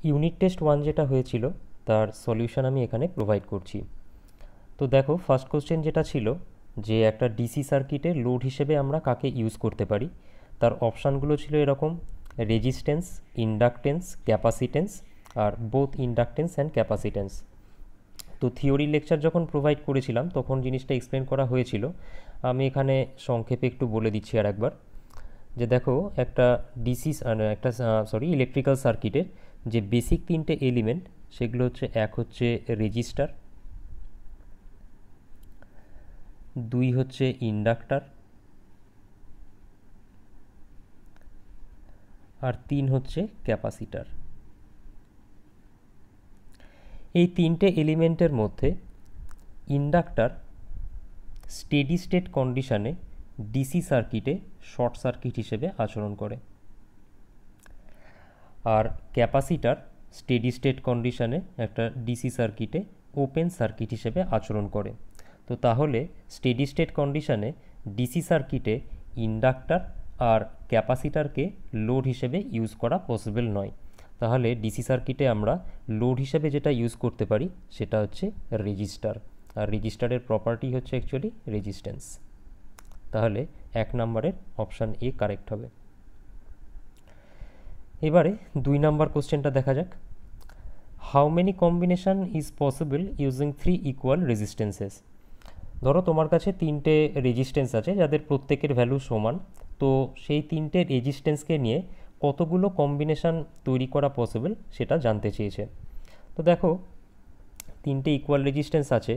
Unit test 1 যেটা হয়েছিল তার সলিউশন আমি এখানে প্রোভাইড করছি। তো দেখো, ফার্স্ট কোশ্চেন যেটা ছিল যে একটা ডিসি সার্কিটে লোড হিসেবে আমরা কাকে ইউজ করতে পারি, তার অপশানগুলো ছিল এরকম: রেজিস্ট্যান্স, ইন্ডাকটেন্স, ক্যাপাসিটেন্স, আর বোথ ইন্ডাকটেন্স অ্যান্ড ক্যাপাসিটেন্স। তো থিওরি লেকচার যখন প্রোভাইড করেছিলাম তখন জিনিসটা এক্সপ্লেন করা হয়েছিল, আমি এখানে সংক্ষেপে একটু বলে দিচ্ছি আর একবার। যে দেখো, একটা ডিসি একটা ইলেকট্রিক্যাল সার্কিটের যে বেসিক তিনটে এলিমেন্ট, সেগুলো হচ্ছে, এক হচ্ছে রেজিস্টার, দুই হচ্ছে ইন্ডাক্টার, আর তিন হচ্ছে ক্যাপাসিটার। এই তিনটে এলিমেন্টের মধ্যে ইন্ডাক্টার স্টেডি স্টেট কন্ডিশনে ডিসি সার্কিটে শর্ট সার্কিট হিসেবে আচরণ করে, আর ক্যাপাসিটার স্টেডি স্টেট কন্ডিশনে একটা ডিসি সার্কিটে ওপেন সার্কিট হিসেবে আচরণ করে। তো তাহলে স্টেডি স্টেট কন্ডিশনে ডিসি সার্কিটে ইন্ডাক্টার আর ক্যাপাসিটারকে লোড হিসেবে ইউজ করা পসিবল নয়। তাহলে ডিসি সার্কিটে আমরা লোড হিসেবে যেটা ইউজ করতে পারি সেটা হচ্ছে রেজিস্টার, আর রেজিস্টারের প্রপার্টি হচ্ছে অ্যাকচুয়ালি রেজিস্ট্যান্স। তাহলে 1 নম্বরের অপশান এ কারেক্ট হবে। এবারে 2 নম্বর কোশ্চেনটা দেখা যাক। How many combination is possible using 3 equal resistances. ধরো তোমার কাছে তিনটে রেজিস্ট্যান্স আছে যাদের প্রত্যেকের ভ্যালু সমান, তো সেই তিনটে রেজিস্ট্যান্সকে নিয়ে কতগুলো কম্বিনেশন তৈরি করা পসিবল সেটা জানতে চেয়েছে। তো দেখো, তিনটে ইকুয়াল রেজিস্ট্যান্স আছে,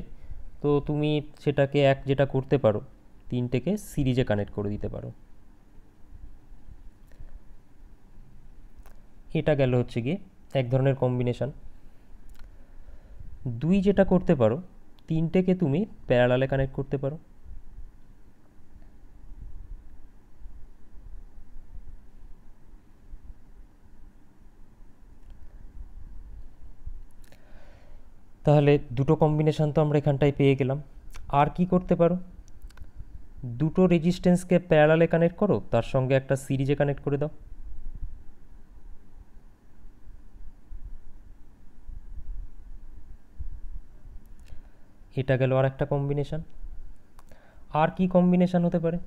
তো তুমি সেটাকে যেটা করতে পারো, তিনটেকে সিরিজে কানেক্ট করে দিতে পারো। এটা গেল হচ্ছে গিয়ে এক ধরনের কম্বিনেশন। দুই যেটা করতে পারো, তিনটেকে তুমি প্যারালালে কানেক্ট করতে পারো। তাহলে দুটো কম্বিনেশন তো আমরা এখানটায় পেয়ে গেলাম। আর কি করতে পারো, দুটো রেজিস্ট্যান্সকে প্যারালালে কানেক্ট করো, তার সঙ্গে একটা সিরিজে কানেক্ট করে দাও। এটা গেল আর একটা কম্বিনেশন। আর কি কম্বিনেশন হতে পারে,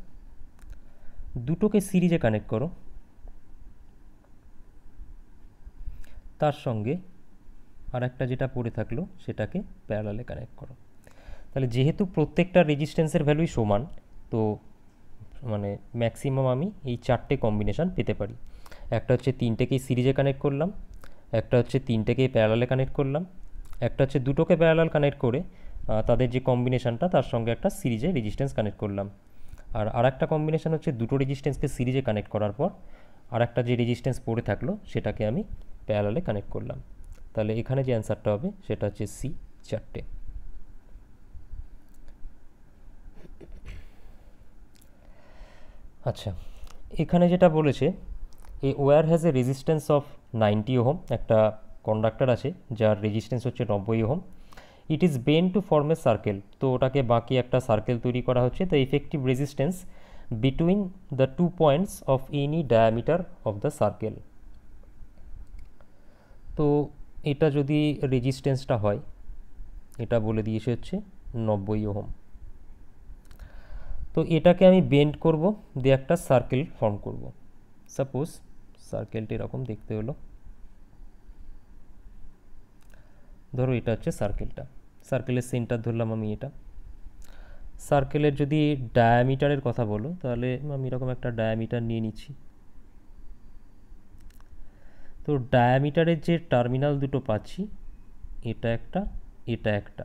দুটোকে সিরিজে কানেক্ট করো, তার সঙ্গে আর একটা যেটা পড়ে থাকলো সেটাকে প্যারালালে কানেক্ট করো। তাহলে যেহেতু প্রত্যেকটা রেজিস্ট্যান্সের ভ্যালুই সমান, তো মানে ম্যাক্সিমাম আমি এই চারটে কম্বিনেশান পেতে পারি। একটা হচ্ছে তিনটেকেই সিরিজে কানেক্ট করলাম, একটা হচ্ছে তিনটেকেই প্যারালালে কানেক্ট করলাম, একটা হচ্ছে দুটোকে প্যারালাল কানেক্ট করে তাদের যে কম্বিনেশানটা তার সঙ্গে একটা সিরিজে রেজিস্ট্যান্স কানেক্ট করলাম। আর আরেকটা কম্বিনেশান হচ্ছে দুটো রেজিস্ট্যান্সকে সিরিজে কানেক্ট করার পর আর একটা যে রেজিস্ট্যান্স পড়ে থাকলো সেটাকে আমি প্যারালালে কানেক্ট করলাম। তাহলে এখানে যে অ্যান্সারটা হবে সেটা হচ্ছে সি, চারটে। আচ্ছা, এখানে যেটা বলেছে, a wire has a resistance of 90 ohm, একটা কন্ডাক্টর আছে যার রেজিস্ট্যান্স হচ্ছে 90 ohm. It is bend to form a circle, তো ওটাকে বাকি একটা সার্কেল তৈরি করা হচ্ছে। The effective resistance between the 2 points of any diameter of the circle. তো এটা যদি রেজিস্ট্যান্সটা হয়, এটা বলে দিয়েছে হচ্ছে 90 ওহম। তো এটাকে আমি বেন্ড করব, দিয়ে একটা সার্কেল ফর্ম করব। সাপোজ সার্কেলটা এরকম দেখতে হলো, ধরো এটা হচ্ছে সার্কেলটা, সার্কেলের সেন্টার ধরলাম আমি এটা। সার্কেলের যদি ডায়ামিটারের কথা বলো তাহলে আমি এরকম একটা ডায়ামিটার নিয়ে নিচ্ছি। তো ডায়ামিটারের যে টার্মিনাল দুটো পাচ্ছি, এটা একটা, এটা একটা,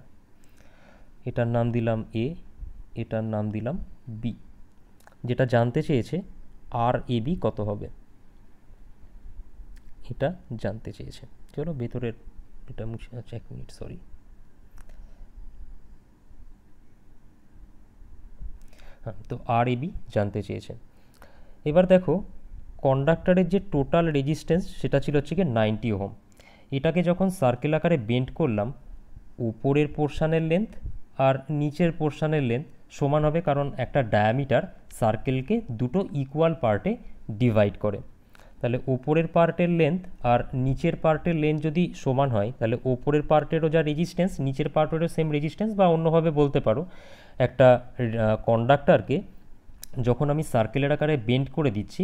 এটার নাম দিলাম এ, এটার নাম দিলাম বি। যেটা জানতে চেয়েছে আর এ বি কত হবে, এটা জানতে চেয়েছে। চলো ভেতরের এটা মুছে, আচ্ছা 1 মিনিট, সরি। হ্যাঁ, তো আর এ বি জানতে চেয়েছে। এবার দেখো, কন্ডাক্টরের যে টোটাল রেজিস্ট্যান্স সেটা ছিল হচ্ছে কি 90 ওহম। এটাকে যখন সার্কেল আকারে বেন্ড করলাম, উপরের পোর্শানের লেন্থ আর নিচের পোর্শানের লেন্থ সমান হবে, কারণ একটা ডায়ামিটার সার্কেলকে দুটো ইকুয়াল পার্টে ডিভাইড করে। তাহলে ওপরের পার্টের লেন্থ আর নিচের পার্টের লেন্থ যদি সমান হয় তাহলে ওপরের পার্টেরও যা রেজিস্ট্যান্স নিচের পার্টেরও সেম রেজিস্ট্যান্স, বা অন্যভাবে বলতে পারো একটা কন্ডাক্টরকে যখন আমি সার্কেলের আকারে বেন্ড করে দিচ্ছি,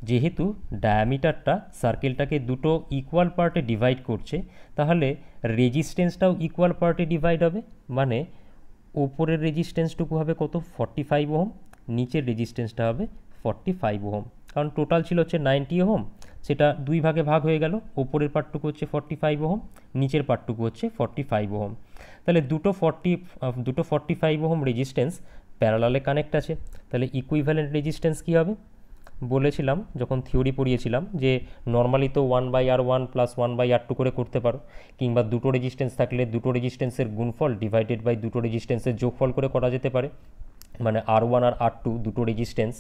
যেহেতু ডায়ামিটারটা সার্কেলটাকে দুটো ইকুয়াল পার্টে ডিভাইড করছে, তাহলে রেজিস্ট্যান্সটাও ইকুয়াল পার্টে ডিভাইড হবে। মানে ওপরের রেজিস্ট্যান্সটুকু হবে কত, 45 ওহম, নিচের রেজিস্ট্যান্সটা হবে 45 ওহম। কারণ টোটাল ছিল হচ্ছে 90 ওহম, সেটা দুই ভাগে ভাগ হয়ে গেল, ওপরের পার্টটুকু হচ্ছে 45 ওহম, নিচের পার্টটুকু হচ্ছে 45 ওহম। তাহলে দুটো 45 ওহম রেজিস্ট্যান্স প্যারালালে কানেক্ট আছে। তাহলে ইকুইভ্যালেন্ট রেজিস্ট্যান্স কী হবে, বলেছিলাম যখন থিওরি পড়িয়েছিলাম যে নর্মালি তো 1/R1 + 1/R2 করে করতে পারো, কিংবা দুটো রেজিস্ট্যান্স থাকলে দুটো রেজিস্ট্যান্সের গুণফল ডিভাইডেড বাই দুটো রেজিস্ট্যান্সের যোগফল করে করা যেতে পারে। মানে R1 আর R2 দুটো রেজিস্ট্যান্স,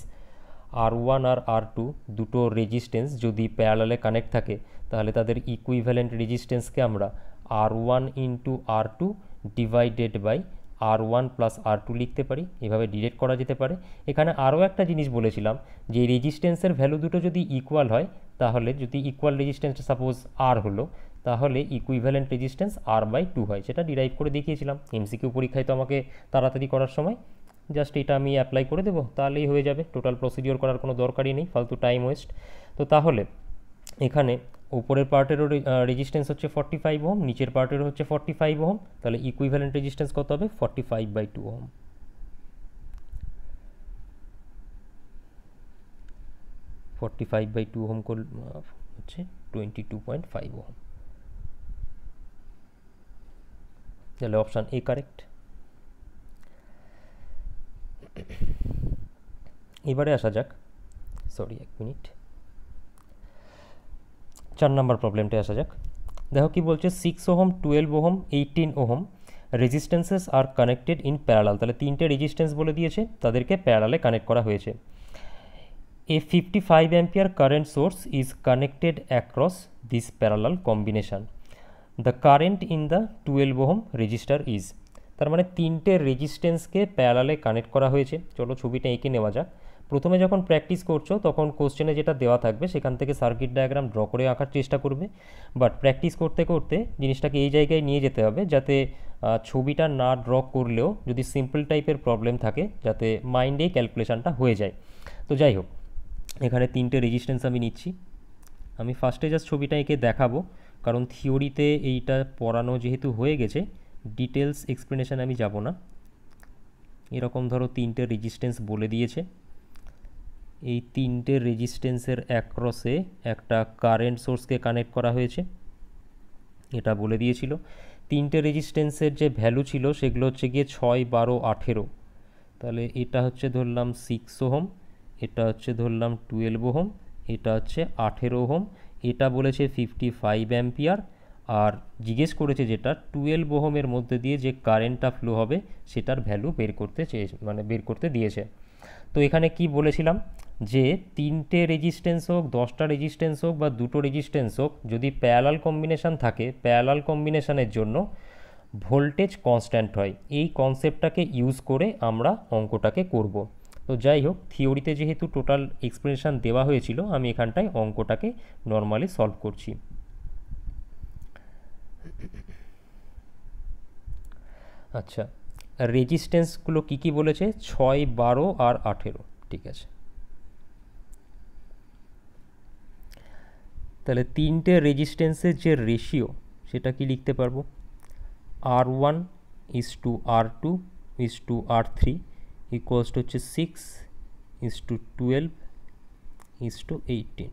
R1 আর R2 দুটো রেজিস্ট্যান্স যদি প্যারালালে কানেক্ট থাকে তাহলে তাদের ইকুইভ্যালেন্ট রেজিস্ট্যান্সকে আমরা R1 × R2 divided by R1 + R2 লিখতে পারি। এভাবে ডিরেক্ট করা যেতে পারে। এখানে আরও একটা জিনিস বলেছিলাম যে রেজিস্ট্যান্সের ভ্যালু দুটো যদি ইকুয়াল হয়, তাহলে যদি ইকুয়াল রেজিস্ট্যান্সটা সাপোজ R হলো, তাহলে ইকুইভ্যালেন্ট রেজিস্ট্যান্স R/2 হয়। সেটা ডিরাইভ করে দেখিয়েছিলাম এমসিকিউ পরীক্ষায়, তো আমাকে তাড়াতাড়ি করার সময় জাস্ট এটা আমি অ্যাপ্লাই করে দেবো, তাহলেই হয়ে যাবে। টোটাল প্রসিডিওর করার কোনো দরকারই নেই, ফালতু টাইম ওয়েস্ট। তো তাহলে এখানে উপরের পার্টেরও রেজিস্ট্যান্স হচ্ছে 45 ওহম, নিচের পার্টেরও হচ্ছে 45 ওহম, তাহলে ইকুইভ্যালেন্ট রেজিস্ট্যান্স কত হবে, 45/2 ওহম। 45/2 ওহম হচ্ছে 22.5 ওহম। তাহলে অপশান এ কারেক্ট। এবারে আসা যাক, সরি 1 মিনিট, 4 নম্বর প্রবলেমটা আসা যাক। দেখো কি বলছে, 6 ohm, 12 ohm, 18 ohm resistances are connected in parallel. তাহলে তিনটে রেজিস্ট্যান্স বলে দিয়েছে, তাদেরকে প্যারালালে কানেক্ট করা হয়েছে। A 55 ampere current source is connected across this parallel combination. The current in the 12 ohm resistor is, তার মানে তিনটে রেজিস্ট্যান্সকে প্যারালালে কানেক্ট করা হয়েছে। চলো ছবিটা এঁকে নেওয়া যাক। প্রথমে যখন প্র্যাকটিস করছো তখন কোশ্চেনে যেটা দেওয়া থাকবে সেখান থেকে সার্কিট ডায়াগ্রাম ড্র করে আঁকার চেষ্টা করবে, বাট প্র্যাকটিস করতে করতে জিনিসটাকে এই জায়গায় নিয়ে যেতে হবে যাতে ছবিটা না ড্র করলেও যদি সিম্পল টাইপের প্রবলেম থাকে যাতে মাইন্ডেই ক্যালকুলেশনটা হয়ে যায়। তো যাই হোক, এখানে তিনটে রেজিস্ট্যান্স আমি নিচ্ছি। আমি ফার্স্টে জাস্ট ছবিটা এঁকে দেখাবো, কারণ থিওরিতে এইটা পড়ানো যেহেতু হয়ে গেছে, ডিটেলস এক্সপ্লেনেশন আমি যাব না। এরকম ধরো তিনটে রেজিস্ট্যান্স বলে দিয়েছে, এই তিনটে রেজিস্ট্যান্সের অ্যাক্রসে একটা কারেন্ট সোর্সকে কানেক্ট করা হয়েছে, এটা বলে দিয়েছিল। তিনটে রেজিস্ট্যান্সের যে ভ্যালু ছিল সেগুলো হচ্ছে গিয়ে 6, 12, 18। তাহলে এটা হচ্ছে ধরলাম 6 ওহম, এটা হচ্ছে ধরলাম 12 ওহম, এটা হচ্ছে 18 ওহম, এটা বলেছে 55 অ্যাম্পিয়ার, আর জিজ্ঞেস করেছে যেটা 12 ওহমের মধ্যে দিয়ে যে কারেন্টটা ফ্লো হবে সেটার ভ্যালু বের করতে দিয়েছে। তো এখানে কি বলেছিলাম যে তিনটে রেজিস্ট্যান্স হোক, 10টা রেজিস্ট্যান্স হোক বা দুটো রেজিস্ট্যান্স হোক, যদি প্যারালাল কম্বিনেশান থাকে, প্যারালাল কম্বিনেশানের জন্য ভোল্টেজ কনস্ট্যান্ট হয়। এই কনসেপ্টটাকে ইউজ করে আমরা অঙ্কটাকে করব। তো যাই হোক, থিওরিতে যেহেতু টোটাল এক্সপ্লেনেশান দেওয়া হয়েছিল, আমি এখানটায় অঙ্কটাকে নর্মালি সলভ করছি। আচ্ছা, রেজিস্ট্যান্সগুলো কী কী বলেছে, 6, 12 আর 18। ঠিক আছে, তাহলে তিনটে রেজিস্ট্যান্সের যে রেশিও সেটা কি লিখতে পারবো, R1 = R2 = R3 equals to হচ্ছে 6 12 18।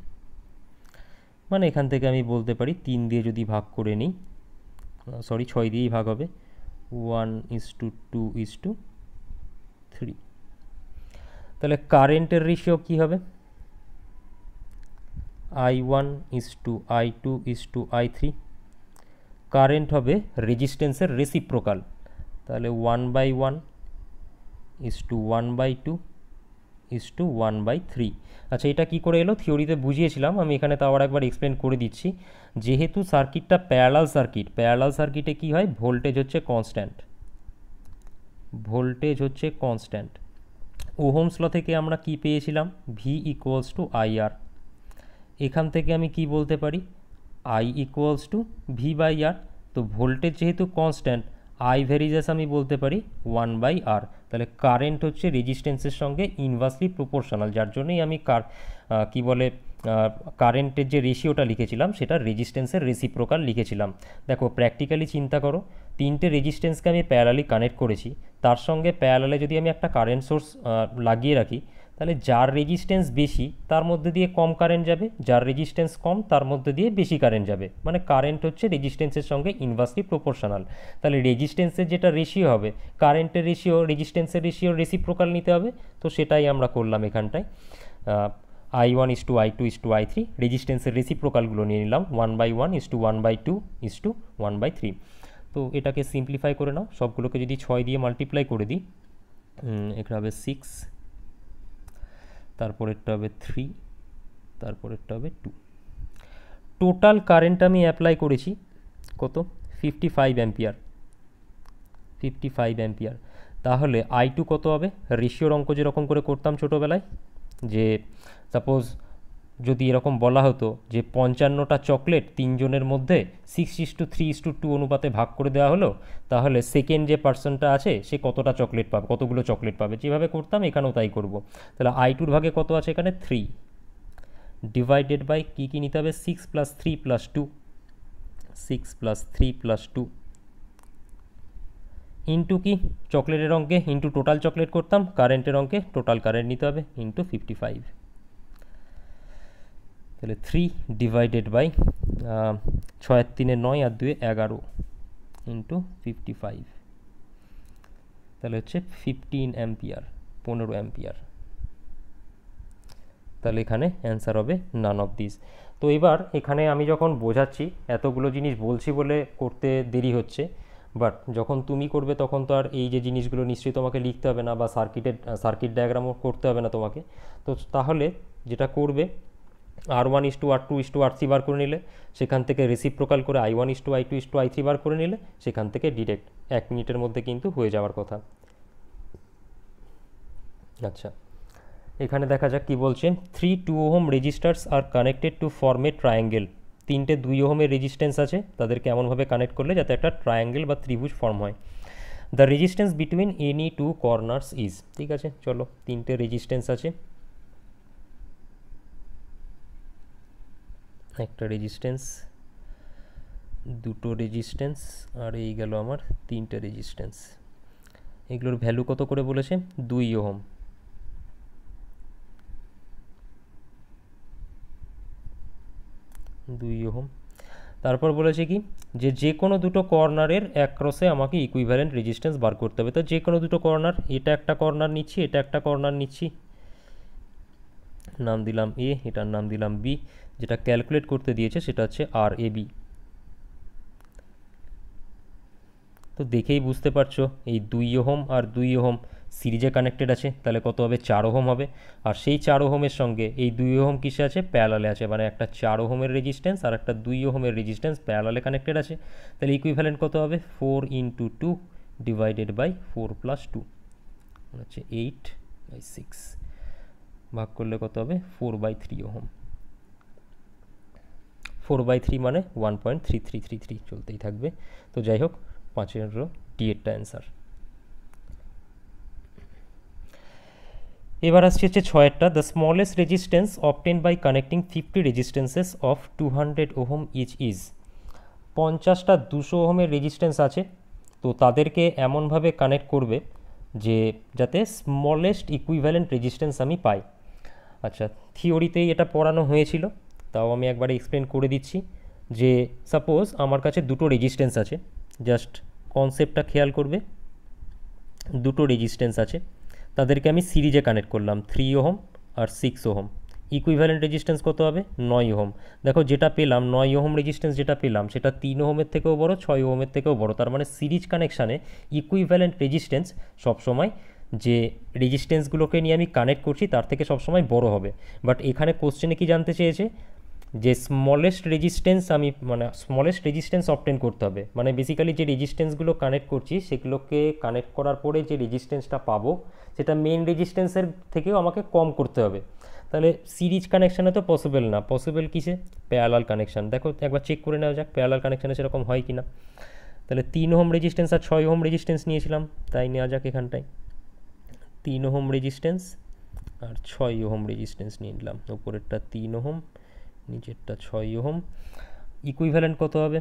মানে এখান থেকে আমি বলতে পারি 3 দিয়ে যদি ভাগ করে নিই, 6 দিয়েই ভাগ হবে, 1:2:3। তাহলে কারেন্টের রেশিও কী হবে, I1 = I2 = I3। কারেন্ট হবে রেজিস্ট্যান্সের রেসিপ্রোকাল, তাহলে 1/1 1/2 1/3। আচ্ছা, এটা কি করে এলো, থিওরিতে বুঝিয়েছিলাম, আমি এখানে তো আবার একবার এক্সপ্লেন করে দিচ্ছি। যেহেতু সার্কিটটা প্যারালাল সার্কিটে কি হয়, ভোল্টেজ হচ্ছে কনস্ট্যান্ট। ওহমস ল থেকে আমরা কি পেয়েছিলাম, V = IR। এখান থেকে আমি কি বলতে পারি, I equals to V by R. তো ভোল্টেজ যেহেতু কনস্ট্যান্ট, আই ভ্যারিজেস আমি বলতে পারি 1/r। তাহলে কারেন্ট হচ্ছে রেজিস্ট্যান্সের সঙ্গে ইনভার্সলি প্রপোর্শনাল, যার জন্যই আমি কি বলে কারেন্টের যে রেশিওটা লিখেছিলাম সেটা রেজিস্ট্যান্সের রেসিপ্রোকাল লিখেছিলাম। দেখো প্র্যাকটিক্যালি চিন্তা করো, তিনটে রেজিস্ট্যান্সকে আমি প্যারালালি কানেক্ট করেছি, তার সঙ্গে প্যারালালে যদি আমি একটা কারেন্ট সোর্স লাগিয়ে রাখি, তাহলে যার রেজিস্ট্যান্স বেশি তার মধ্যে দিয়ে কম কারেন্ট যাবে, যার রেজিস্ট্যান্স কম তার মধ্যে দিয়ে বেশি কারেন্ট যাবে। মানে কারেন্ট হচ্ছে রেজিস্ট্যান্সের সঙ্গে ইনভার্সলি প্রপোর্শনাল। তাহলে রেজিস্ট্যান্সের যেটা রেশিও হবে, কারেন্টের রেশিও রেজিস্ট্যান্সের রেশিও রেসিপ্রোকাল নিতে হবে। তো সেটাই আমরা করলাম এখানটায়। I1 is to I2 is to I3, রেজিস্ট্যান্সের রেসিপ্রোকালগুলো নিয়ে নিলাম 1/1 is to 1/2 is to 1/3। তো এটাকে সিম্পলিফাই করে নাও, সবগুলোকে যদি 6 দিয়ে মাল্টিপ্লাই করে দিই, এটা হবে 6, তারপরেরটা হবে 3, তারপরেরটা হবে 2। টোটাল কারেন্ট আমি অ্যাপ্লাই করেছি কত, 55 অ্যাম্পিয়ার, 55 অ্যাম্পিয়ার। তাহলে I2 কত হবে, রেশিওর অঙ্ক যেরকম করে করতাম ছোটোবেলায়, যে সাপোজ যদি এরকম বলা হতো যে 55টা চকলেট তিনজনের মধ্যে 6:3:2 অনুপাতে ভাগ করে দেওয়া হলো, তাহলে সেকেন্ড যে পার্সনটা আছে সে কতটা চকলেট পাবে, কতগুলো চকলেট পাবে, যেভাবে করতাম এখানেও তাই করব। তাহলে I2 ভাগে কত আছে এখানে 3, ডিভাইডেড বাই কী নিতে হবে, 6 + 3 + 2, 6 + 3 + 2 ইন্টু কি চকলেটের অঙ্কে ইন্টু টোটাল চকলেট করতাম, কারেন্টের অঙ্কে টোটাল কারেন্ট নিতে হবে ইন্টু 55। তাহলে 3 ডিভাইডেড বাই 6 আর 3 9 আর 2 11 ইন্টু 55, তাহলে হচ্ছে 15 অ্যাম্পিয়ার, 15 অ্যাম্পিয়ার। তাহলে এখানে অ্যান্সার হবে নান অফ দিস। তো এবার এখানে আমি যখন বোঝাচ্ছি, এতগুলো জিনিস বলছি বলে করতে দেরি হচ্ছে, বাট যখন তুমি করবে তখন তো আর এই যে জিনিসগুলো নিশ্চয়ই তোমাকে লিখতে হবে না, বা সার্কিট ডায়াগ্রামও করতে হবে না তোমাকে। তো তাহলে যেটা করবে, R1 is to R2 is to R3 বার করে নিলে, সেখান থেকে রেসিপ্রোকাল করে I1 is to I2 is to I3 বার করে নিলে, সেখান থেকে ডিরেক্ট 1 মিনিটের মধ্যে কিন্তু হয়ে যাওয়ার কথা। আচ্ছা, এখানে দেখা যাক কি বলছে। 3 2 ohm registers are connected to form a triangle. তিনটে 2 ওহমের রেজিস্ট্যান্স আছে, তাদেরকে এমনভাবে কানেক্ট করলে যাতে একটা ট্রায়াঙ্গেল বা ত্রিভুজ ফর্ম হয়। The resistance between any two corners is. ঠিক আছে, চলো তিনটে রেজিস্ট্যান্স আছে, একটা রেজিস্ট্যান্স, দুটো রেজিস্ট্যান্স, আর এই গেল আমার তিনটে রেজিস্ট্যান্স। এগুলোর ভ্যালু কত করে বলেছে, 2 ওহম। তারপর বলেছে কি, যে কোনো দুটো কর্নারের অ্যাক্রসে আমাকে ইকুইভ্যালেন্ট রেজিস্ট্যান্স বার করতে হবে। তো যে কোনো দুটো কর্নার, এটা একটা কর্নার নিচ্ছি, এটা একটা কর্নার নিচ্ছি, নাম দিলাম এ, এটার নাম দিলাম বি। যেটা ক্যালকুলেট করতে দিয়েছে সেটা হচ্ছে RAB। তো দেখেই বুঝতে পারছো এই 2 ওহম আর 2 ওহম সিরিজে কানেক্টেড আছে, তাহলে কত হবে, 4 ওহম হবে। আর সেই 4 ওহমের সঙ্গে এই 2 ওহম কিসে আছে, প্যারালালে আছে, মানে একটা 4 ওহমের রেজিস্ট্যান্স আর একটা 2 ওহমের রেজিস্ট্যান্স প্যারালালে কানেক্টেড আছে। তাহলে ইকুইভ্যালেন্ট কত হবে, 4 × 2 ডিভাইডেড বাই 4 + 2 হচ্ছে 8/6, ভাগ করলে কত হবে, 4/3 ওহম। 4/3 মানে 1.3333 চলতেই থাকবে। তো যাই হোক, 5 ডি এরটা অ্যান্সার। এবার আসছে হচ্ছে 6এরটা। The smallest resistance obtain by connecting 50 resistances of 200 ohm each is. 50টা 200 ওহমের রেজিস্ট্যান্স আছে, তো তাদেরকে এমনভাবে কানেক্ট করবে যে যাতে স্মলেস্ট ইকুইভ্যালেন্ট রেজিস্ট্যান্স আমি পাই। আচ্ছা, থিওরিতেই এটা পড়ানো হয়েছিল, তাও আমি একবারে এক্সপ্লেন করে দিচ্ছি। যে সাপোজ আমার কাছে দুটো রেজিস্ট্যান্স আছে, জাস্ট কনসেপ্টটা খেয়াল করবে। দুটো রেজিস্ট্যান্স আছে, তাদেরকে আমি সিরিজে কানেক্ট করলাম, 3 ওহম আর 6 ওহম। ইকুইভ্যালেন্ট রেজিস্ট্যান্স কত হবে, 9 ওহম। দেখো যেটা পেলাম 9 ওহম রেজিস্ট্যান্স যেটা পেলাম সেটা 3 ওহমের থেকেও বড়, 6 ওহমের থেকেও বড়। তার মানে সিরিজ কানেকশানে ইকুইভ্যালেন্ট রেজিস্ট্যান্স সবসময় যে রেজিস্ট্যান্সগুলোকে নিয়ে আমি কানেক্ট করছি তার থেকে সবসময় বড় হবে। বাট এখানে কোশ্চেনে কি জানতে চেয়েছে, যে স্মলেস্ট রেজিস্ট্যান্স আমি মানে স্মলেস্ট রেজিস্ট্যান্স অবটেন করতে হবে, মানে বেসিক্যালি যে রেজিস্ট্যান্সগুলো কানেক্ট করছি সেগুলোকে কানেক্ট করার পরে যে রেজিস্ট্যান্সটা পাবো সেটা মেন রেজিস্ট্যান্সের থেকেও আমাকে কম করতে হবে। তাহলে সিরিজ কানেকশানে তো পসিবল না, পসিবল কিসে? Parallel connection. দেখো একবার চেক করে নেওয়া যাক প্যারালাল কানেকশানে সেরকম হয় কি না। তাহলে 3 ওহম রেজিস্ট্যান্স আর 6 ওহম রেজিস্ট্যান্স নিয়েছিলাম, তাই নেওয়া যাক এখানটায় 3 ওহম রেজিস্ট্যান্স আর 6 ওহম রেজিস্ট্যান্স নিয়ে নিলাম। উপরেরটা 3 ওহম, নিচেরটা 6 ওহম। ইকুইভ্যালেন্ট কত হবে?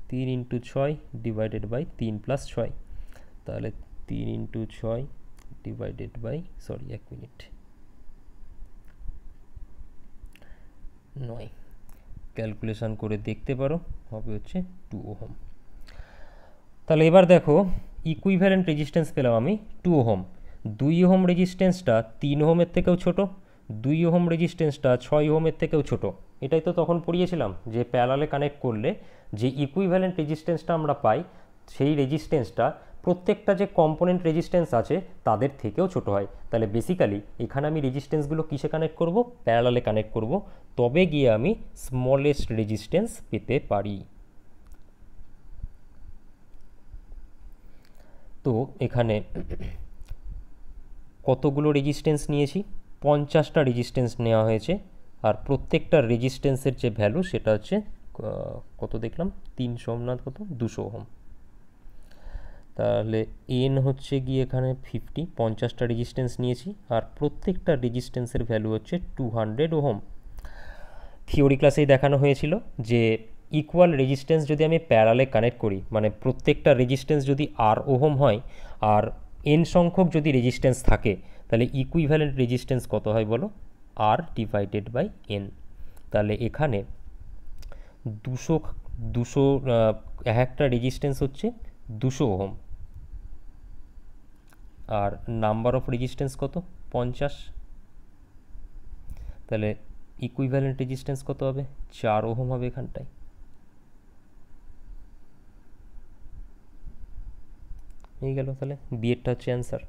3 ইন্টু 6 ডিভাইডেড বাই 3 প্লাস 6। তাহলে 3 into 6 divided by, sorry 1 minute, 9। Calculation করে দেখতে পারো, হবে হচ্ছে 2 ওহম। তাহলে এবার দেখো ইকুইভ্যালেন্ট রেজিস্ট্যান্স পেলাম আমি 2 ওহম। 2 ওহম রেজিস্ট্যান্সটা 3 ওহমের থেকেও ছোট, 2 ওহম রেজিস্ট্যান্সটা 6 ওহমের থেকেও ছোট। এটাই তো তখন পড়িয়েছিলাম যে প্যারালালে কানেক্ট করলে যে ইকুইভ্যালেন্ট রেজিস্ট্যান্সটা আমরা পাই, সেই রেজিস্ট্যান্সটা প্রত্যেকটা যে কম্পোনেন্ট রেজিস্ট্যান্স আছে তাদের থেকেও ছোট হয়। তাহলে বেসিক্যালি এখানে আমি রেজিস্ট্যান্সগুলো কিসে কানেক্ট করব? প্যারালালে কানেক্ট করব, তবে গিয়ে আমি স্মলেস্ট রেজিস্ট্যান্স পেতে পারি। তো এখানে কতগুলো রেজিস্ট্যান্স নিয়েছি? 50টা রেজিস্ট্যান্স নেওয়া হয়েছে, আর প্রত্যেকটা রেজিস্ট্যান্সের যে ভ্যালু সেটা হচ্ছে কত দেখলাম, 300 না কত, 200 ওহম। তাহলে এন হচ্ছে গিয়ে এখানে 50, 50টা রেজিস্ট্যান্স নিয়েছি, আর প্রত্যেকটা রেজিস্ট্যান্সের ভ্যালু হচ্ছে 200 ওহম। থিওরি ক্লাসেই দেখানো হয়েছিল যে ইকুয়াল রেজিস্ট্যান্স যদি আমি প্যারালে কানেক্ট করি, মানে প্রত্যেকটা রেজিস্ট্যান্স যদি আর ওহম হয় আর এন সংখ্যক যদি রেজিস্ট্যান্স থাকে, তাহলে ইকুইভ্যালেন্ট রেজিস্ট্যান্স কত হয় বলো? আর ডিভাইডেড বাই এন। তাহলে এখানে 200 200 একটা রেজিস্ট্যান্স হচ্ছে 200 ওহম, আর নাম্বার অফ রেজিস্ট্যান্স কত? 50। তাহলে ইকুইভ্যালেন্ট রেজিস্ট্যান্স কত হবে? 4 ওহম হবে এখানটায়। হয়ে গেল, তাহলে বিয়েরটা হচ্ছে answer.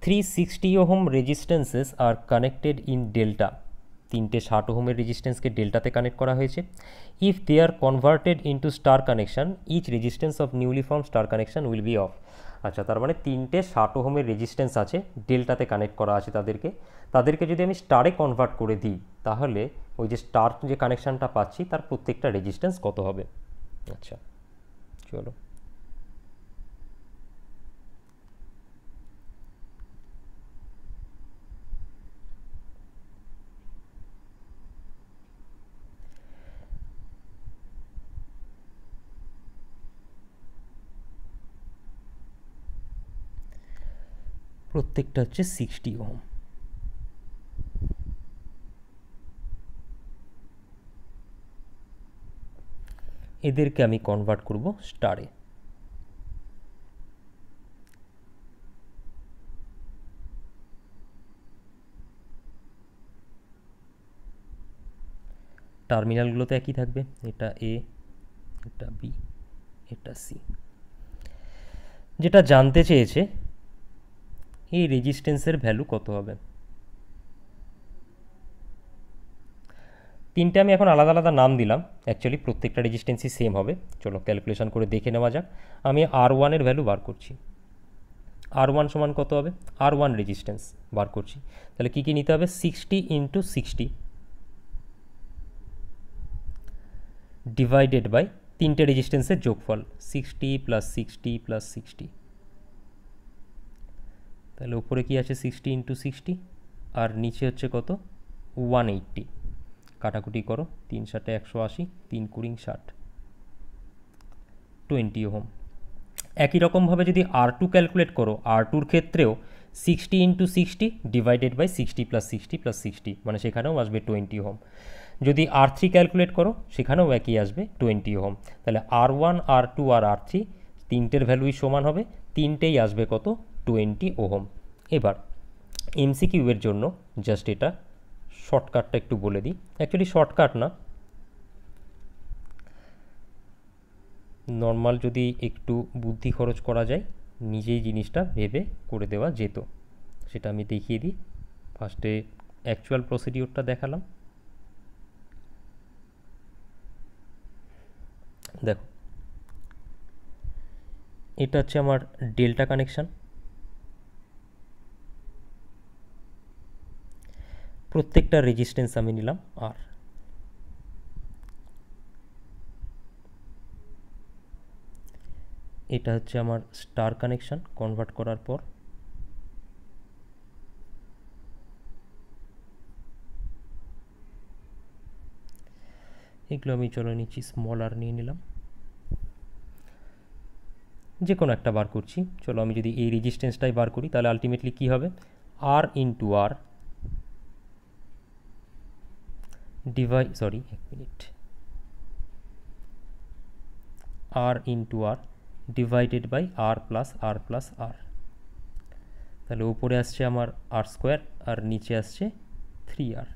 360 ohm resistances are connected in delta. তিনটে 60 ওহমের রেজিস্ট্যান্সকে ডেল্টাতে কানেক্ট করা হয়েছে। If they are converted into star connection, each resistance of newly form star connection will be of. আচ্ছা, তার মানে তিনটে 60 ওহমের রেজিস্ট্যান্স আছে, ডেল্টাতে কানেক্ট করা আছে, তাদেরকে যদি আমি স্টারে কনভার্ট করে দিই, তাহলে ওই যে স্টার যে কানেকশানটা পাচ্ছি তার প্রত্যেকটা রেজিস্ট্যান্স কত হবে। আচ্ছা চলো, প্রত্যেকটা হচ্ছে 60 ওহম। এদেরকে আমি কনভার্ট করব স্টারে। টার্মিনালগুলো তো একই থাকবে, এটা এ, এটা বি, এটা সি। যেটা জানতে চেয়েছে এই রেজিস্ট্যান্সের ভ্যালু কত হবে। তিনটে আমি এখন আলাদা আলাদা নাম দিলাম, অ্যাকচুয়ালি প্রত্যেকটা রেজিস্ট্যান্সই সেম হবে। চলো ক্যালকুলেশন করে দেখে নেওয়া যাক। আমি R1 এর ভ্যালু বার করছি। R1 সমান কত হবে? R1 রেজিস্ট্যান্স বার করছি, তাহলে কী কী নিতে হবে? 60 ইন্টু 60 ডিভাইডেড বাই তিনটে রেজিস্ট্যান্সের যোগফল, 60 প্লাস 60 প্লাস 60। তাহলে উপরে কি আছে? 60 ইন্টু 60, আর নিচে হচ্ছে কত? 180। কাটাকুটি করো, 3 7 180, 3 20 60, 20 ওহম। একই রকমভাবে যদি R2 ক্যালকুলেট করো, R2-র ক্ষেত্রেও 60 into 60 divided by 60 plus 60 plus 60, মানে সেখানেও আসবে 20 ওহম। যদি R3 ক্যালকুলেট করো সেখানেও একই আসবে 20 ওহম। তাহলে R1, R2 আর R3 তিনটের ভ্যালুই সমান হবে, তিনটেই আসবে কত? 20 ওহম। এবার এমসিকিউয়ের জন্য জাস্ট এটা শর্টকাটটা একটু বলে দিই, অ্যাকচুয়ালি শর্টকাট না, নর্মাল যদি একটু বুদ্ধি খরচ করা যায় নিজেই জিনিসটা ভেবে করে দেওয়া যেত, সেটা আমি দেখিয়ে দিই। ফার্স্টে অ্যাকচুয়াল প্রসিডিওরটা দেখালাম। দেখো, এটা হচ্ছে আমার ডেল্টা কানেকশান, প্রত্যেকটা রেজিস্ট্যান্স আমি নিলাম আর। এটা হচ্ছে আমার স্টার কানেকশান কনভার্ট করার পর। এগুলো আমি চলে নিচ্ছি, স্মল আর নিয়ে নিলাম, যে কোনো একটা বার করছি। চলো আমি যদি এই রেজিস্ট্যান্সটাই বার করি তাহলে আলটিমেটলি কী হবে, R into R R into R divided by R plus R plus R. তাহলে উপরে আসছে আমার আর স্কোয়ার আর নিচে আসছে 3r।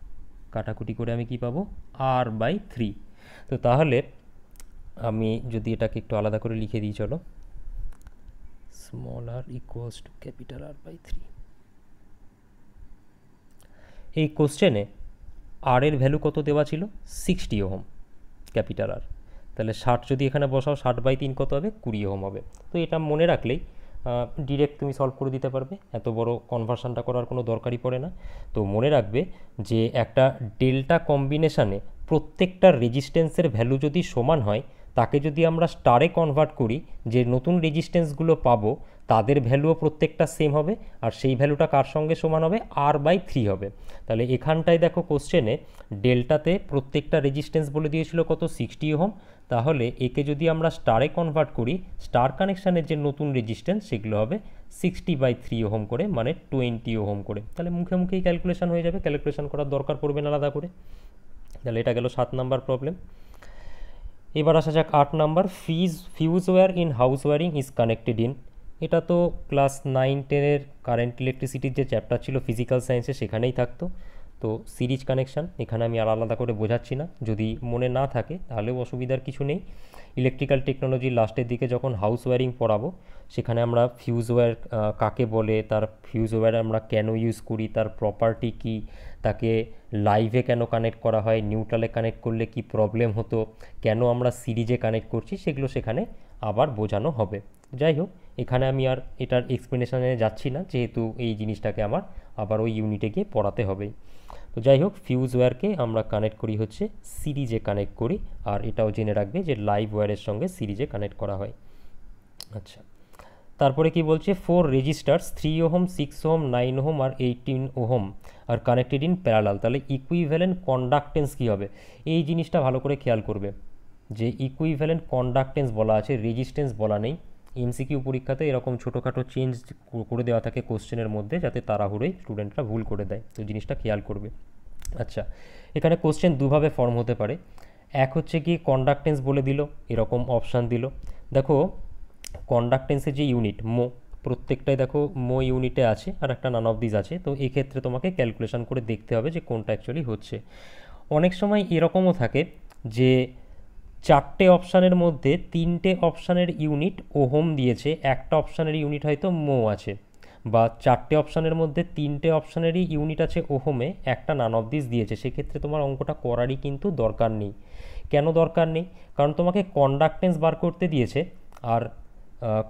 কাটাকুটি করে আমি কি পাবো, আর বাই 3। তো তাহলে আমি যদি এটাকে একটু আলাদা করে লিখে দিই, চলো, small R equals to capital R by 3। এই কোশ্চেনে আর এর ভ্যালু কত দেওয়া ছিল, 60 ওহম ক্যাপিটাল আর। তাহলে 60 যদি এখানে বসাও, 60 বাই 3 কত হবে, 20 ওহম হবে। তো এটা মনে রাখলেই ডিরেক্ট তুমি সলভ করে দিতে পারবে, এত বড় কনভার্সানটা করার কোনো দরকারই পড়ে না। তো মনে রাখবে যে একটা ডেল্টা কম্বিনেশানে প্রত্যেকটা রেজিস্ট্যান্সের ভ্যালু যদি সমান হয়, তাকে যদি আমরা স্টারে কনভার্ট করি, যে নতুন রেজিস্ট্যান্সগুলো পাবো তাদের ভ্যালুও প্রত্যেকটা সেম হবে, আর সেই ভ্যালুটা কার সঙ্গে সমান হবে, আর বাই 3 হবে। তাহলে এখানটায় দেখো কোশ্চেনে ডেল্টাতে প্রত্যেকটা রেজিস্ট্যান্স বলে দিয়েছিল কত, 60 ওহম। তাহলে একে যদি আমরা স্টারে কনভার্ট করি, স্টার কানেকশানের যে নতুন রেজিস্ট্যান্স সেগুলো হবে 60/3 ওহম করে, মানে 20 ওহম করে। তাহলে মুখে মুখেই ক্যালকুলেশন হয়ে যাবে, ক্যালকুলেশন করার দরকার পড়বে না আলাদা করে। তাহলে এটা গেল 7 নাম্বার প্রবলেম। এবার আসা যাক 8 number, fuse wire in house wiring is connected in. এটা তো ক্লাস 9-10-এর কারেন্ট ইলেকট্রিসিটির যে চ্যাপ্টার ছিল ফিজিক্যাল সায়েন্সে সেখানেই থাকতো। তো সিরিজ কানেকশান এখানে আমি আর আলাদা করে বোঝাচ্ছি না, যদি মনে না থাকে তাহলেও অসুবিধার কিছু নেই। ইলেকট্রিক্যাল টেকনোলজির লাস্টের দিকে যখন হাউস ওয়্যারিং পড়াবো সেখানে আমরা ফিউজ ওয়্যার কাকে বলে, তার ফিউজ ওয়্যার আমরা কেন ইউজ করি, তার প্রপার্টি কী, তাকে লাইভে কেন কানেক্ট করা হয়, নিউট্রালে কানেক্ট করলে কি প্রবলেম হতো, কেন আমরা সিরিজে কানেক্ট করছি, সেগুলো সেখানে আবার বোঝানো হবে। যাই হোক, এখানে আমি আর এটার এক্সপ্লেনেশনে যাচ্ছি না, যেহেতু এই জিনিসটাকে আমার আবার ওই ইউনিটে গিয়ে পড়াতে হবে। তো যাই হোক, ফিউজ ওয়্যারকে আমরা কানেক্ট করি হচ্ছে সিরিজে কানেক্ট করি, আর এটাও জেনে রাখবে যে লাইভ ওয়্যারের সঙ্গে সিরিজে কানেক্ট করা হয়। আচ্ছা, তারপরে কি বলছে, 4 রেজিস্টার্স 3 ওহম 6 ওহম 9 ওহম আর 18 ohm are connected in parallel. তাহলে ইকুইভ্যালেন্ট কন্ডাক্টেন্স কী হবে, এই জিনিসটা ভালো করে খেয়াল করবে যে ইকুইভ্যালেন্ট কন্ডাক্টেন্স বলা আছে, রেজিস্ট্যান্স বলা নেই। এমসিকিউ পরীক্ষাতে এরকম ছোটোখাটো চেঞ্জ করে দেওয়া থাকে কোশ্চেনের মধ্যে, যাতে তাড়াহুড়োই স্টুডেন্টরা ভুল করে দেয়, তো জিনিসটা খেয়াল করবে। আচ্ছা, এখানে কোশ্চেন দুভাবে ফর্ম হতে পারে। এক হচ্ছে কি কন্ডাক্টেন্স বলে দিল, এরকম অপশান দিল। দেখো কন্ডাক্টেন্সের যে ইউনিট মো, প্রত্যেকটাই দেখো মো ইউনিটে আছে, আর একটা নান অফ দিস আছে। তো এক্ষেত্রে তোমাকে ক্যালকুলেশন করে দেখতে হবে যে কোনটা অ্যাকচুয়ালি হচ্ছে। অনেক সময় এরকমও থাকে যে 4টে অপশানের মধ্যে 3টে অপশানের ইউনিট ওহম দিয়েছে, একটা অপশানের ইউনিট হয়তো মো আছে, বা 4টে অপশানের মধ্যে 3টে অপশানেরই ইউনিট আছে ওহমে, একটা নান অফ দিস দিয়েছে। সেক্ষেত্রে তোমার অঙ্কটা করারই কিন্তু দরকার নেই। কেন দরকার নেই, কারণ তোমাকে কন্ডাক্টেন্স বার করতে দিয়েছে, আর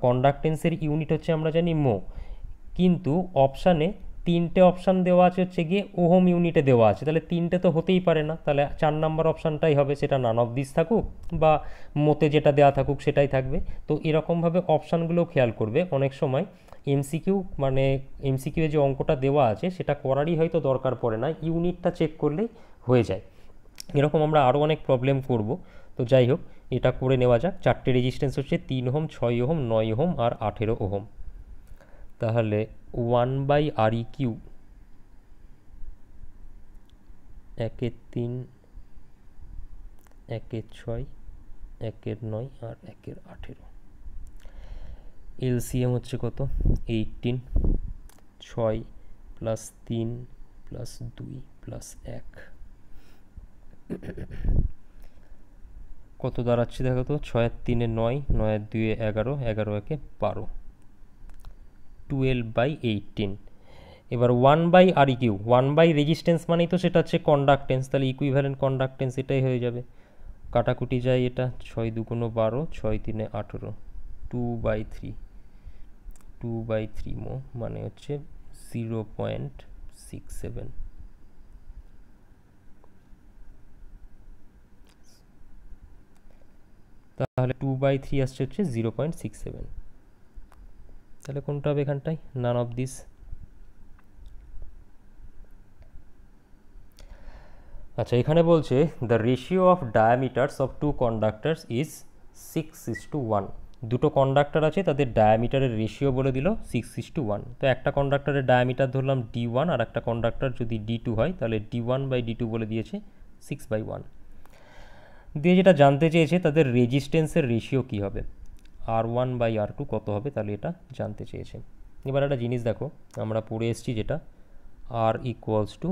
কন্ডাক্টেন্সের ইউনিট হচ্ছে আমরা জানি মো, কিন্তু অপশানে 3টে অপশান দেওয়া আছে হচ্ছে গিয়ে ওহম ইউনিটে দেওয়া আছে। তাহলে 3টে তো হতেই পারে না, তাহলে 4 নাম্বার অপশানটাই হবে, সেটা নান অফ দিস থাকুক বা মোতে যেটা দেওয়া থাকুক সেটাই থাকবে। তো এরকমভাবে অপশানগুলোও খেয়াল করবে। অনেক সময় এমসিকিউ মানে এমসিকিউ যে অঙ্কটা দেওয়া আছে সেটা করারই হয়তো দরকার পড়ে না, ইউনিটটা চেক করলেই হয়ে যায়। এরকম আমরা আরও অনেক প্রবলেম করব। তো যাই হোক, এটা করে নেওয়া যাক। 4টে রেজিস্ট্যান্স হচ্ছে 3 ওহম 6 ওহম 9 ওহম আর 18 ওহম। তাহলে 1/ReQ, 1/3 1/6 1/9 আর 1/18। এলসিএম হচ্ছে কত, 18, 6 প্লাস 3 প্লাস 2 প্লাস 1 কত দাঁড়াচ্ছে দেখো তো, 6 আর 3 9, 9 আর 2 11, 11 1 12, 12/18। এবার 1/ReQ, 1 রেজিস্ট্যান্স মানেই তো সেটা হচ্ছে কন্ডাক্টেন্স, তাহলে ইকুইভ্যালেন্ট কন্ডাক্টেন্স এটাই হয়ে যাবে। কাটাকুটি যায়, এটা 6 2 12, 6 3 18, 2/3 মো, মানে হচ্ছে 0.67। তাহলে 2/3 আসছে হচ্ছে 0.67। তাহলে কোনটা হবে এখানটায়? None of this. আচ্ছা, এখানে বলছে the ratio of diameters of two conductors is 6:1। দুটো কন্ডাক্টর আছে, তাদের ডায়ামিটারের রেশিও বলে দিল 6:1। তো একটা কন্ডাক্টরের ডায়ামিটার ধরলাম D1, আর একটা কন্ডাক্টর যদি D2 হয় তাহলে D1/D2 বলে দিয়েছে 6/1। দিয়ে যেটা জানতে চেয়েছে তাদের রেজিস্ট্যান্সের রেশিও কী হবে, R1/R2 কত হবে, তাহলে এটা জানতে চেয়েছে। এবার একটা জিনিস দেখো, আমরা পড়ে এসেছি যেটা R equals to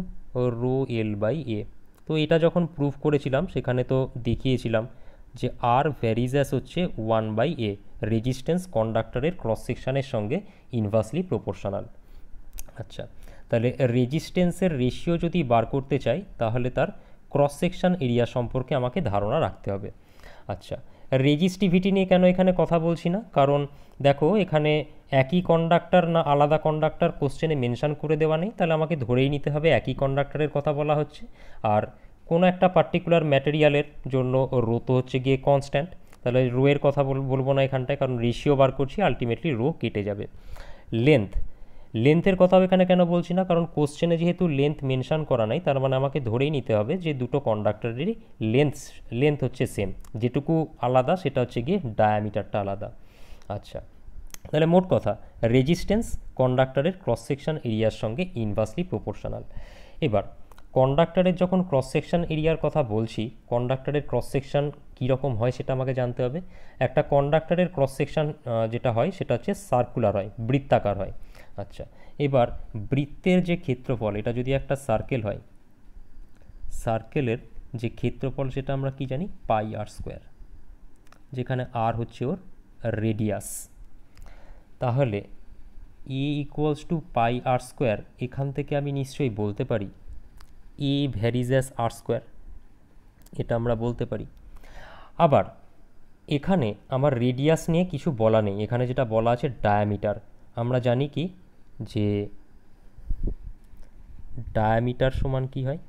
rho L/A। তো এটা যখন প্রুফ করেছিলাম সেখানে তো দেখিয়েছিলাম যে R ভ্যারিজ অ্যাজ হচ্ছে 1/A, রেজিস্ট্যান্স কন্ডাক্টরের ক্রস সেকশানের সঙ্গে ইনভার্সলি প্রপোর্শনাল। আচ্ছা, তাহলে রেজিস্ট্যান্সের রেশিও যদি বার করতে চাই তাহলে তার ক্রস সেকশন এরিয়া সম্পর্কে আমাকে ধারণা রাখতে হবে। আচ্ছা, রেজিস্টিভিটি নিয়ে কেন এখানে কথা বলছি না, কারণ দেখো এখানে একই কন্ডাক্টর না আলাদা কন্ডাক্টর কোশ্চেনে মেনশন করে দেওয়া নেই, তাহলে আমাকে ধরেই নিতে হবে একই কন্ডাক্টরের কথা বলা হচ্ছে। আর কোনো একটা পার্টিকুলার ম্যাটেরিয়ালের জন্য রো তো হচ্ছে গিয়ে কনস্ট্যান্ট, তাহলে রো এর কথা বলবো না এখানটায়, কারণ রেশিও বার করছি, আলটিমেটলি রো কেটে যাবে। লেন্থের কথা এখানে কেন বলছি না, কারণ কোশ্চেনে যেহেতু লেন্থ মেনশন করা নাই, তার মানে আমাকে ধরেই নিতে হবে যে দুটো কন্ডাক্টরেরই লেন্থ হচ্ছে সেম, যেটুকু আলাদা সেটা হচ্ছে গিয়ে ডায়ামিটারটা আলাদা। আচ্ছা, তাহলে মোট কথা রেজিস্ট্যান্স কন্ডাক্টরের ক্রস সেকশন এরিয়ার সঙ্গে ইনভার্সলি প্রপোর্শনাল। এবার কন্ডাক্টরের যখন ক্রস সেকশন এরিয়ার কথা বলছি, কন্ডাক্টরের ক্রস সেকশন কীরকম হয় সেটা আমাকে জানতে হবে। একটা কন্ডাক্টরের ক্রস সেকশন যেটা হয় সেটা হচ্ছে সার্কুলার হয়, বৃত্তাকার হয়। আচ্ছা, এবার বৃত্তের যে ক্ষেত্রফল, এটা যদি একটা সার্কেল হয়, সার্কেলের যে ক্ষেত্রফল সেটা আমরা কি জানি, πr², যেখানে আর হচ্ছে ওর রেডিয়াস। তাহলে এ ইকুয়ালস টু πr², এখান থেকে আমি নিশ্চয়ই বলতে পারি এ ভ্যারিজ অ্যাজ r², এটা আমরা বলতে পারি। আবার এখানে আমার রেডিয়াস নিয়ে কিছু বলা নেই, এখানে যেটা বলা আছে ডায়ামিটার। আমরা জানি কি যে ডায়ামিটার সমান কি হয়,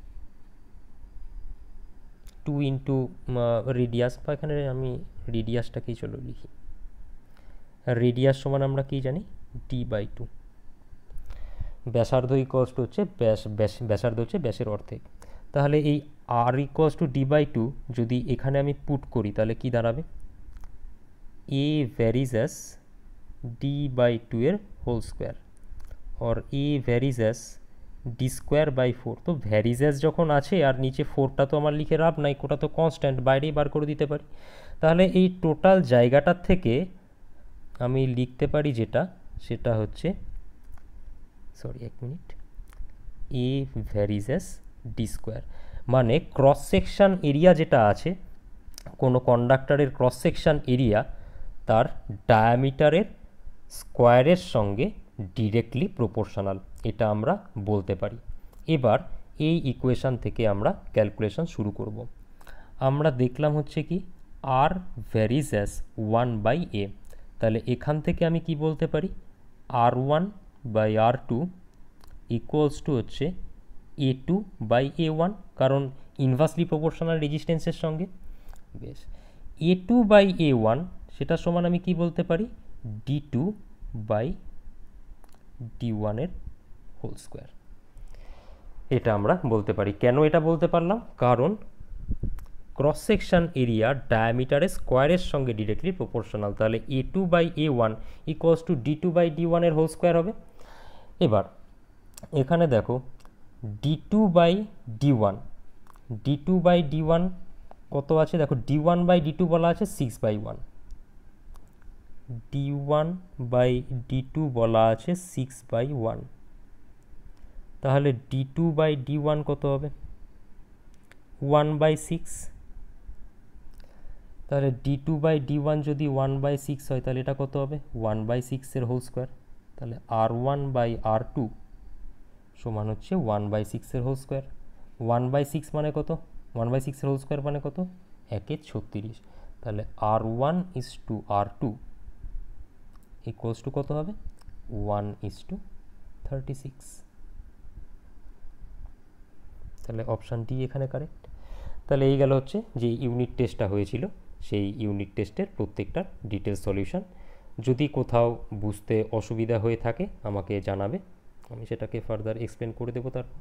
2 ইন্টু রেডিয়াস, বা এখানে আমি রেডিয়াসটাকেই চলো লিখি, রেডিয়াস সমান আমরা কি জানি, D/2। ব্যাসার্ধ ইকুয়ালস টু হচ্ছে ব্যাসার্ধ হচ্ছে ব্যাসের অর্ধেক। তাহলে এই R ইকুয়ালস টু D/2 যদি এখানে আমি পুট করি তাহলে কি দাঁড়াবে, এ ভ্যারিজ অ্যাজ D/2 এর হোল স্কোয়ার, और এ ভ্যারিজ অ্যাজ D²/4। তো ভ্যারিজ অ্যাজ যখন আছে আর নিচে 4টা তো আমার লিখে লাভ নাই, ওটা তো কনস্ট্যান্ট, বাইরেই বার করে দিতে পারি। তাহলে এই টোটাল জায়গাটার থেকে আমি লিখতে পারি যেটা, সেটা হচ্ছে এ ভ্যারিজ অ্যাজ D², মানে ক্রস সেকশন এরিয়া যেটা আছে কোনো কন্ডাক্টরের ক্রস সেকশন এরিয়া তার ডায়ামিটারের স্কোয়ারের সঙ্গে ডিরেক্টলি প্রপোর্শনাল, এটা আমরা বলতে পারি। এবার এই ইকুয়েশান থেকে আমরা ক্যালকুলেশন শুরু করব। আমরা দেখলাম হচ্ছে কি আর ভ্যারিজ অ্যাজ 1/A, তাহলে এখান থেকে আমি কি বলতে পারি, R1/R2 ইকুয়ালস টু হচ্ছে A2/A1, কারণ ইনভার্সলি প্রপোর্শনাল রেজিস্ট্যান্সের সঙ্গে। বেশ, A2/A1 সেটা সমান আমি কি বলতে পারি, D2/D1 এর হোল স্কোয়ার, এটা আমরা বলতে পারি। কেন এটা বলতে পারলাম, কারণ ক্রস সেকশন এরিয়া ডায়ামিটারের স্কোয়ারের সঙ্গে ডিরেক্টলি প্রপোর্শনাল, তাহলে A2/A1 ইকুয়ালস টু D2/D1 এর হোল স্কোয়ার হবে। এবার এখানে দেখো D2/D1 কত আছে, দেখো D1/D2 বলা আছে 6/1, D1/D2 বলা আছে 6/1, তাহলে D2/D1 কত হবে, 1/6। তাহলে D2/D1 যদি 1/6 হয় তাহলে এটা কত হবে, 1/6 এর হোল স্কোয়ার। তাহলে R1/R2 সমান হচ্ছে 1/6 এর হোল স্কোয়ার। 1/6 মানে কত, 1/6 এর হোল স্কোয়ার মানে কত, 1/36। তাহলে R1:R2 ইকুয়ালস টু কত হবে, 1:36। তাহলে অপশান ডি এখানে কারেক্ট। তাহলে এই গেল হচ্ছে যে ইউনিট টেস্টটা হয়েছিল সেই ইউনিট টেস্টের প্রত্যেকটার ডিটেলস সলিউশন। যদি কোথাও বুঝতে অসুবিধা হয়ে থাকে আমাকে জানাবে, আমি সেটাকে ফার্দার এক্সপ্লেন করে দেবো তারপর।